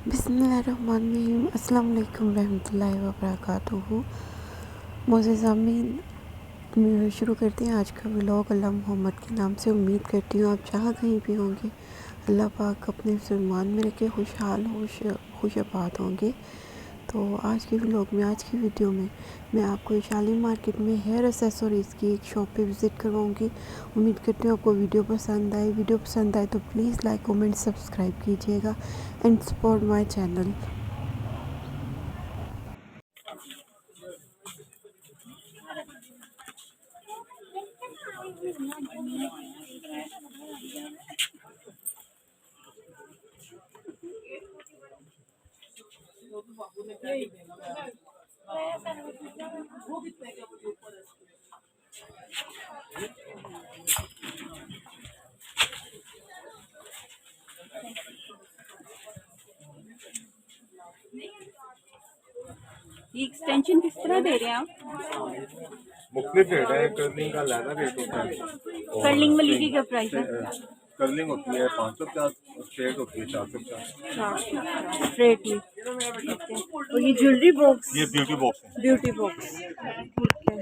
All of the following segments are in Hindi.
बिस्मिल्लाहिर्रहमानिर्रहीम। अस्सलाम वालेकुम रहमतुल्लाहि व बरकातुहू। मोअज़्ज़िज़ आमीन। शुरू करते हैं आज का व्लॉग। अल्लाह मोहम्मद के नाम से। उम्मीद करती हूँ आप जहाँ कहीं भी होंगे अल्लाह पाक अपने फरमान में रखे खुशहाल खुश आबाद होंगे। तो आज के व्लॉग में, आज की वीडियो में मैं आपको वैशाली मार्केट में हेयर एक्सेसरीज़ की एक शॉप पे विज़िट करवाऊँगी। उम्मीद करती हूँ आपको वीडियो पसंद आए। वीडियो पसंद आए तो प्लीज़ लाइक कमेंट सब्सक्राइब कीजिएगा एंड सपोर्ट माय चैनल। ये एक्सटेंशन किस तरह दे रहे हैं आप? मुख्तलिफ रेट है। कर्लिंग का लहदा रेट होता है। कर्लिंग वाली की क्या प्राइस है? कर्लिंग होती है 550 और स्ट्रेट होती है 450। स्ट्रेट में ठीक है। और ये ज्वेलरी बॉक्स, ये ब्यूटी बॉक्स है। ब्यूटी बॉक्स ठीक है।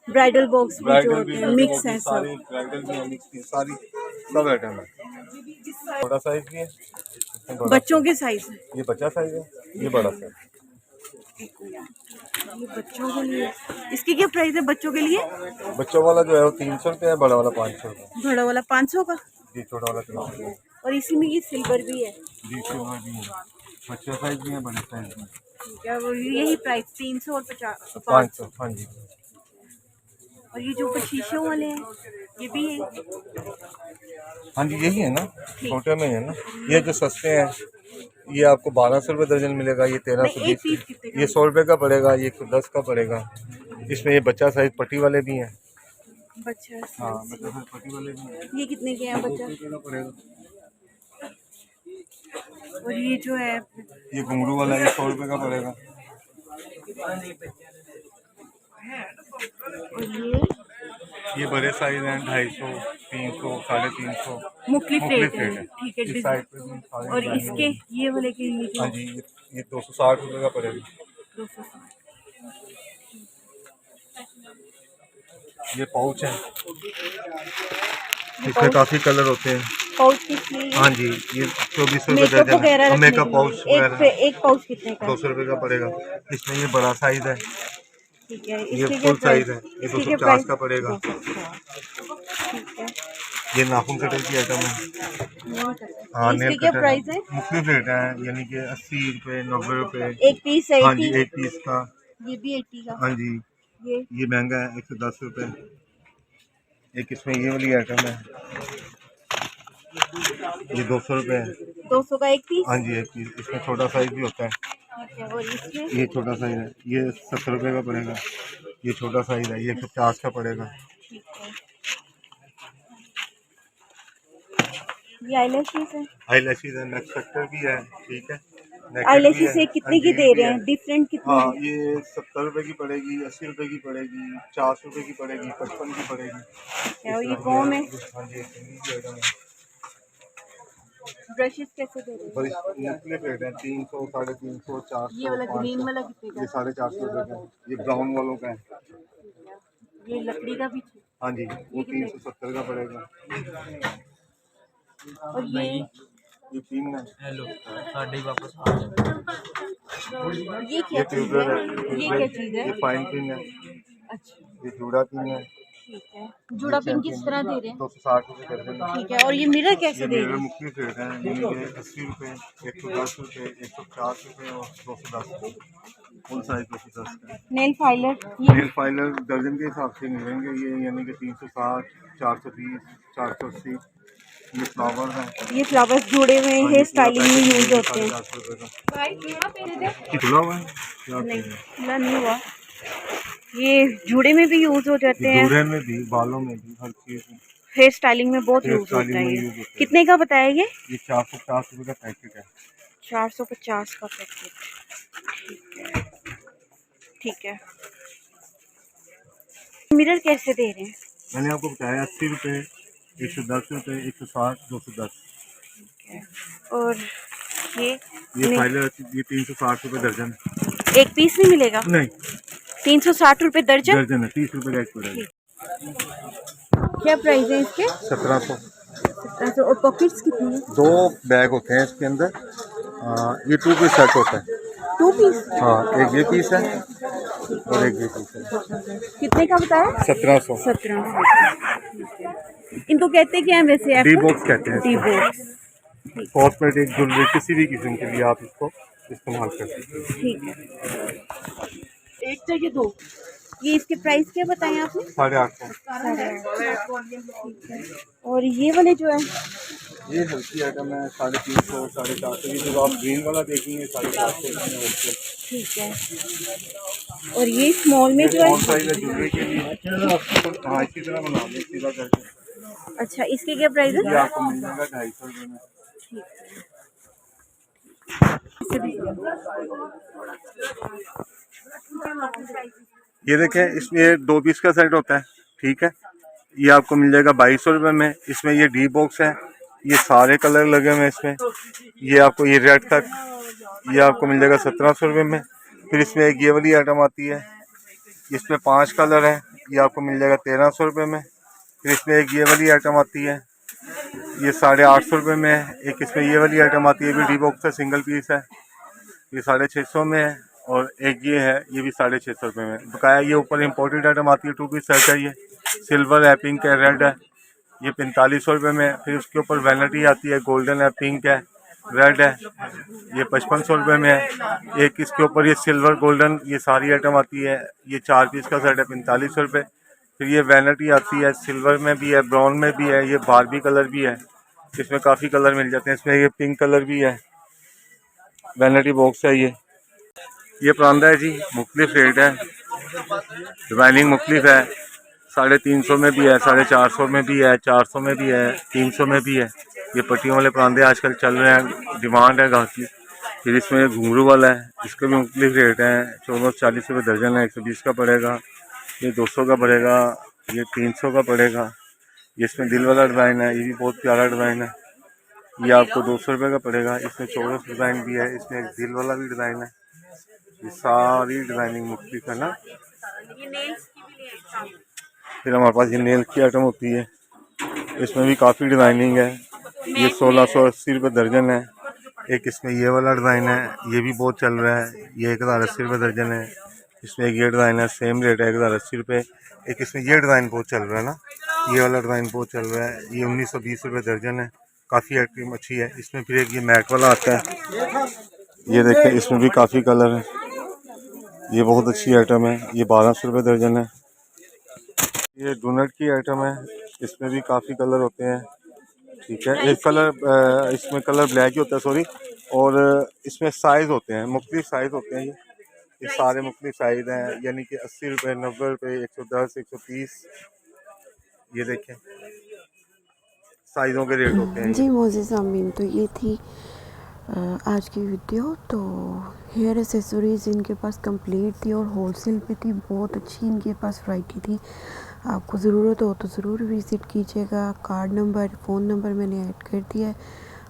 ब्राइडल बॉक्स भी जो ब्राइडल होते भी, हैं ब्यूटी मिक्स बॉक्स भी, हैं सारी सब। ब्राइडल भी है, मिक्स भी, सारी सब आइटम है। छोटा साइज भी है, बड़ा बच्चों साइज। के साइज है। ये बच्चा साइज है, ये बड़ा साइज। ये बच्चों के लिए, इसकी क्या प्राइस है बच्चों के लिए? बच्चों वाला जो है वो 300 रुपये है, बड़ा वाला 500 रुपये। बड़ा वाला 500 का। जी छोटा वाला 300 रुपये। और इसी में ये सिल्वर भी है। जी सिल्वर भी है, बच्चा साइज भी है, बड़े साइज भी है। ठीक है। और यही प्राइस 300 और 50 500। 500, हाँ जी। और ये जो ऊपर शीशों वाले हैं ये भी है। हाँ जी यही है ना, छोटे में है ना। ये जो सस्ते हैं ये आपको 1200 रुपये दर्जन मिलेगा, ये नहीं, एक 1320। पीस कितने का? ये 100 रुपये का पड़ेगा, ये 110 का पड़ेगा। इसमें ये बच्चा साइज पट्टी वाले भी हैं। बच्चा हाँ size। बच्चा साइज पट्टी वाले भी हैं। ये कितने के हैं 200 बच्चा? रुपये का पड़ेगा। और ये जो है ये घुंघरू वाला ये 100 रुपये का पड़ेगा। और ये बड़े साइज हैं, 250, 300, 350 मुख्तलिफ रेट रेट है। है। ठीक है। इस साइड पे भी सारे और डिजाइन इसके हैं। ये वाले के ये जो हाँ जी ये 260 रुपये का पड़ेगा। 260। ये पाउच है, इसमें काफ़ी कलर होते हैं। पाउच किस लिए? हाँ जी ये 2400 रुपये मेकअप दर्जन वगैरह है। रखने मेकअप के पाउच लिए वगैरह एक पाउच कितने का? 200 रुपये का पड़ेगा। इसमें ये बड़ा साइज है, ठीक है। ये इसके क्या फुल प्राइस? साइज है, ये इसके क्या 250 प्राइस? का पड़ेगा। 250। ठीक है। ये नाखून कटर की आइटम है। हाँ इसके नेल क्या कटर प्राइस है? मुख्तलिफ रेट है, यानी कि 80 रुपये, 90 रुपये। एक पीस है हाँ जी 80। एक पीस का। ये भी 80 का। हाँ जी ये महंगा है, 110 रुपये। एक इसमें ये वाली आइटम है, ये 200 रुपये है। 200 का एक पीस। हाँ जी एक पीस। इसमें छोटा साइज भी होता है। ठीक है। और इसमें ये छोटा साइज है, ये 70 रुपये का पड़ेगा। ये छोटा साइज है, ये 150 का पड़ेगा। ठीक है। ये आईलैशेस है। आईलैशेस है, नेक सेक्टर भी है, ठीक है, नेकेड भी आईलैशेस है, से कितने की अंजीर दे भी रहे है। हैं? डिफरेंट कितने हाँ की? ये 70 रुपये की पड़ेगी, 80 रुपये की पड़ेगी, 400 रुपये की पड़ेगी, 55 की पड़ेगी। है। और इस ये तरह कॉम है। हाँ जी की आइटम है। ब्रशेस कैसे दे रहे हैं? बड़ी मुख्तलिफ रेट है, 300, 350, ये 400, वाला ग्रीन 500। वाला कितने का? ये 450 रुपये का है, ये ब्राउन वालों का है। ये लकड़ी का भी। हाँ जी वो 370 का पड़ेगा। और ये पिन है, हेलो साढ़े वापस आ जाओ। ये क्या ये चीज़ ट्यूबलर है, है? ये क्या चीज़ है? ये फाइन पिन है, अच्छा ये जूड़ा पिन है। ठीक है। जुड़ा पिन किस तरह दे रहे हैं? 260 रुपये दर्जन है। ठीक है। और ये मिरर कैसे ये दे मेरे रहे हैं? मुख्तलिफ रेट हैं, यानी कि 80 रुपये, 110 रुपये, 150 रुपये और 210 रुपये। फुल साइज 210 का। नेल फाइलर ये नेल फाइलर दर्जन के हिसाब से मिलेंगे, ये यानी कि 360, 420, 480। ये फ्लावर है। ये फ्लावर्स जुड़े हुए हाँ हेयर ये पूरा स्टाइलिंग में पैकेज यूज मिलेगा होते हैं। 450 रुपये का। खुला हुआ है क्या नहीं, चाहिए? खुला नहीं हुआ। ये जुड़े में भी यूज हो जाते ये हैं, दूल्हे में भी, बालों में भी, हर चीज़ में। हेयर स्टाइलिंग में बहुत हेयर यूज होता स्टाइलिंग है में ये। यूज होता है। कितने का बताया ये? ये 450 रुपये का पैकेट है। 450 का पैकेट। ठीक है। ठीक है। मिरर कैसे दे रहे हैं? मैंने आपको बताया 80 रुपये, 110 रुपये, 160, 210। ठीक है। और ये ये नहीं। फाइलर ये 360 रुपये दर्जन। एक पीस नहीं मिलेगा? नहीं 360 रुपए दर्जन। दर्जन है, 30 रुपये का एक पड़ेगा। क्या प्राइस है इसके? 1700। 1700। और पॉकेट्स कितनी है? 2 बैग होते हैं इसके अंदर। ये 2 पीस सेट होता है। 2 पीस? हाँ, एक ये पीस है और एक ये पीस है। कितने का बताया? 1700। 1700। इनको कहते क्या हैं वैसे? डी बॉक्स कहते हैं डी इसको। बॉक्स। कॉस्मेटिक ज्वेलरी किसी भी किस्म के लिए आप इसको इस्तेमाल कर सकते हैं। ठीक है। एक चाहिए 2। ये इसके प्राइस क्या बताएं आपने? 850। और ये वाले जो है? ये हल्की आइटम है 350 450। ये जो आप ग्रीन वाला देखेंगे 450। ठीक है। और ये स्मॉल में जो है? स्मॉल साइज है ज्वेलरी के लिए। हाँ, इसी तरह बना दें सीधा करके। अच्छा, इसके क्या प्राइस है? ये आपको मिल जाएगा 250 रुपये में। ये देखें, इसमें 2 पीस का सेट होता है, ठीक है। ये आपको मिल जाएगा 2200 रुपये में। इसमें ये डी बॉक्स है, ये सारे कलर लगे हुए हैं इसमें। ये आपको ये रेड तक ये आपको मिल जाएगा 1700 रुपये में। फिर इसमें एक ये वाली आइटम आती है, इसमें 5 कलर है, ये आपको मिल जाएगा 1300 रुपये में। फिर इसमें एक ये वाली आइटम आती है, ये 850 रुपये में है। एक इसमें ये वाली आइटम आती है, भी डी बॉक्स है, सिंगल पीस है, ये 650 में है। और एक ये है, ये भी 650 रुपये में। बकाया ये ऊपर इम्पोर्टेड आइटम आती है, 2 पीस सेट है, ये सिल्वर है, पिंक है, रेड है, ये 4500 रुपये में। फिर उसके ऊपर वैनिटी आती है, गोल्डन है, पिंक है, रेड है, ये 5500 रुपये में है। एक इसके ऊपर ये सिल्वर गोल्डन ये सारी आइटम आती है, ये 4 पीस का सेट है, 4500 रुपये। फिर ये वैनिटी आती है, सिल्वर में भी है, ब्राउन में भी है, ये बारबी कलर भी है, इसमें काफ़ी कलर मिल जाते हैं। इसमें ये पिंक कलर भी है, वैनिटी बॉक्स है। ये परांदा है जी, मुख्तलिफ रेट है, डिज़ाइनिंग मुख्तलिफ है। 350 में भी है, 450 में भी है, 400 में भी है, 300 में भी है। ये पट्टियों वाले परांदे आजकल चल रहे हैं, डिमांड है गाहक की। फिर इसमें घुंघरू वाला है, इसके भी मुख्तलिफ रेट हैं। 1440 रुपये दर्जन है, 120 का पड़ेगा। ये 200 का पड़ेगा, ये 300 का पड़ेगा। ये इसमें दिल वाला डिज़ाइन है, ये भी बहुत प्यारा डिज़ाइन है, ये आपको 200 रुपये का पड़ेगा। इसमें 14 डिज़ाइन भी है, इसमें एक दिल वाला भी डिज़ाइन है। ये सारी डिज़ाइनिंग मुख्तलिफ है ना। फिर हमारे पास ये नेल की आइटम होती है, इसमें भी काफ़ी डिज़ाइनिंग है। ये 1680 रुपये दर्जन है। एक इसमें ये वाला डिज़ाइन है, ये भी बहुत चल रहा है, ये 1080 रुपये दर्जन है। इसमें एक ये डिज़ाइन है, सेम रेट है, 1080 रुपये। एक इसमें ये डिज़ाइन बहुत चल रहा है ना, ये वाला डिज़ाइन बहुत चल रहा है, ये 1920 रुपये दर्जन है, काफ़ी आइटम अच्छी है। इसमें फिर एक ये मैट वाला आता है, ये देखें, इसमें भी काफ़ी कलर है, ये बहुत अच्छी आइटम है, ये 1200 रुपये दर्जन है। ये डोनट की आइटम है, इसमें भी काफ़ी कलर होते हैं, ठीक है। एक कलर इसमें कलर ब्लैक ही होता है, सॉरी। और इसमें साइज़ होते हैं, मुख्तलिफ साइज़ होते हैं। ये सारे मुख्तलिफ साइज़ हैं, यानी कि 80 रुपये, 90 रुपये, 110, 130। ये देखें, साइज़ों के रेट होते हैं। जी मोअज़्ज़िज़ सामीन, तो ये थी आज की वीडियो। तो हेयर एक्सेसरीज़ इनके पास कंप्लीट थी और होलसेल पे थी, बहुत अच्छी इनके पास वैरायटी थी। आपको ज़रूरत हो तो ज़रूर विज़िट कीजिएगा। कार्ड नंबर, फ़ोन नंबर मैंने ऐड कर दिया है।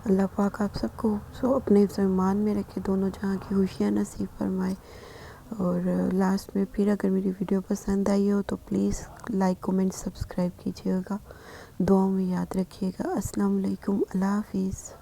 अल्लाह पाक आप सबको अपने ईमान में रखे, दोनों जहाँ की खुशियाँ नसीब फरमाए। और लास्ट में फिर अगर मेरी वीडियो पसंद आई हो तो प्लीज़ लाइक, कमेंट, सब्सक्राइब कीजिएगा। दुआ में याद रखिएगा। अस्सलाम वालेकुम, अल्लाह हाफ़िज़।